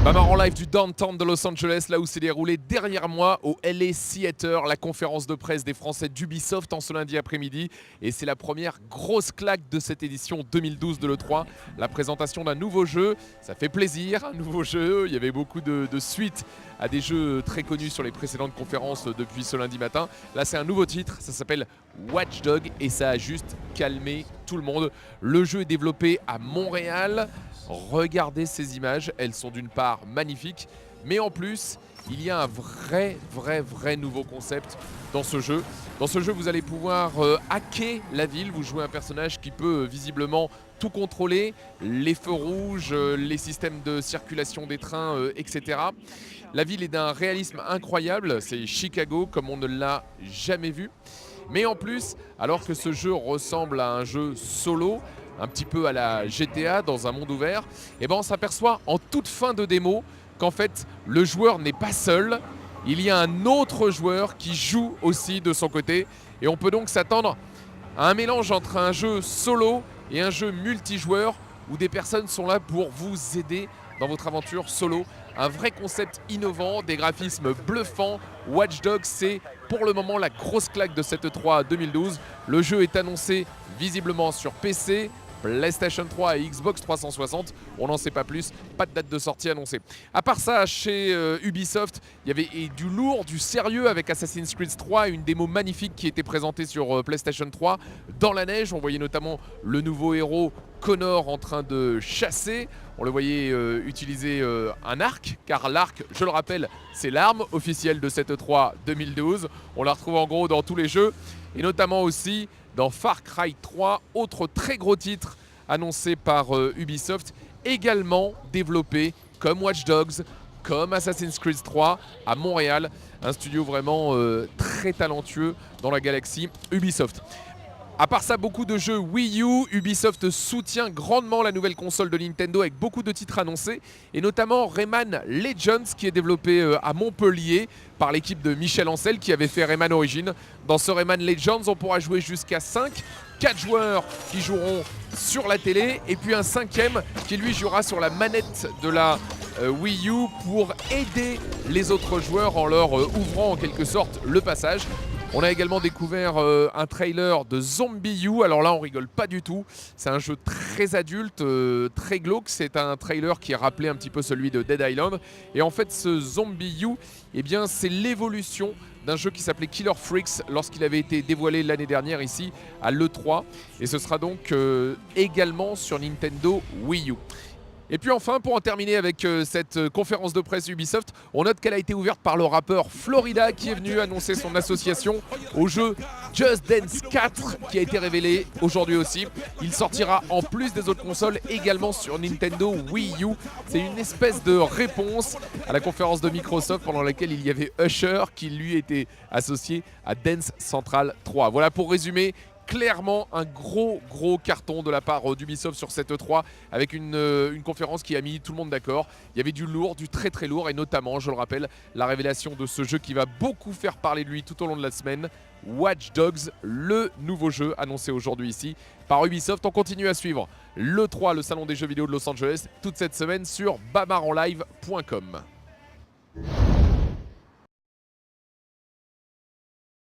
Bamar en live du downtown de Los Angeles, là où s'est déroulé derrière moi au LA Theater, la conférence de presse des Français d'Ubisoft en ce lundi après-midi. Et c'est la première grosse claque de cette édition 2012 de l'E3. La présentation d'un nouveau jeu, ça fait plaisir, un nouveau jeu. Il y avait beaucoup de suites à des jeux très connus sur les précédentes conférences depuis ce lundi matin. Là, c'est un nouveau titre, ça s'appelle Watch Dogs et ça a juste calmé tout le monde. Le jeu est développé à Montréal. Regardez ces images, elles sont d'une part magnifiques, mais en plus, il y a un vrai nouveau concept dans ce jeu. Dans ce jeu, vous allez pouvoir hacker la ville. Vous jouez un personnage qui peut visiblement tout contrôler, les feux rouges, les systèmes de circulation des trains, etc. La ville est d'un réalisme incroyable, c'est Chicago comme on ne l'a jamais vu. Mais en plus, alors que ce jeu ressemble à un jeu solo, un petit peu à la GTA dans un monde ouvert, et ben on s'aperçoit en toute fin de démo qu'en fait le joueur n'est pas seul, il y a un autre joueur qui joue aussi de son côté et on peut donc s'attendre à un mélange entre un jeu solo et un jeu multijoueur où des personnes sont là pour vous aider dans votre aventure solo. Un vrai concept innovant, des graphismes bluffants. Watch Dogs, c'est pour le moment la grosse claque de cette E3 2012. Le jeu est annoncé visiblement sur PC, PlayStation 3 et Xbox 360, on n'en sait pas plus, pas de date de sortie annoncée. À part ça, chez Ubisoft, il y avait du lourd, du sérieux avec Assassin's Creed 3, une démo magnifique qui était présentée sur PlayStation 3. Dans la neige, on voyait notamment le nouveau héros Connor en train de chasser. On le voyait utiliser un arc, car l'arc, je le rappelle, c'est l'arme officielle de cette E3 2012. On la retrouve en gros dans tous les jeux, et notamment aussi dans Far Cry 3, autre très gros titre annoncé par Ubisoft, également développé comme Watch Dogs, comme Assassin's Creed 3 à Montréal, un studio vraiment très talentueux dans la galaxie Ubisoft. À part ça, beaucoup de jeux Wii U. Ubisoft soutient grandement la nouvelle console de Nintendo avec beaucoup de titres annoncés et notamment Rayman Legends qui est développé à Montpellier par l'équipe de Michel Ancel qui avait fait Rayman Origins. Dans ce Rayman Legends, on pourra jouer jusqu'à 4 joueurs qui joueront sur la télé et puis un 5e qui lui jouera sur la manette de la Wii U pour aider les autres joueurs en leur ouvrant en quelque sorte le passage. On a également découvert un trailer de Zombie U. Alors là, on rigole pas du tout. C'est un jeu très adulte, très glauque. C'est un trailer qui a rappelé un petit peu celui de Dead Island. Et en fait, ce Zombie U, eh bien, c'est l'évolution d'un jeu qui s'appelait Killer Freaks lorsqu'il avait été dévoilé l'année dernière ici à l'E3. Et ce sera donc également sur Nintendo Wii U. Et puis enfin, pour en terminer avec cette conférence de presse Ubisoft, on note qu'elle a été ouverte par le rappeur Florida qui est venu annoncer son association au jeu Just Dance 4 qui a été révélé aujourd'hui aussi. Il sortira en plus des autres consoles également sur Nintendo Wii U. C'est une espèce de réponse à la conférence de Microsoft pendant laquelle il y avait Usher qui lui était associé à Dance Central 3. Voilà pour résumer. Clairement un gros carton de la part d'Ubisoft sur cette E3 avec une conférence qui a mis tout le monde d'accord. Il y avait du lourd, du très lourd et notamment, je le rappelle, la révélation de ce jeu qui va beaucoup faire parler de lui tout au long de la semaine. Watch Dogs, le nouveau jeu annoncé aujourd'hui ici par Ubisoft. On continue à suivre l'E3, le salon des jeux vidéo de Los Angeles, toute cette semaine sur bamarenlive.com.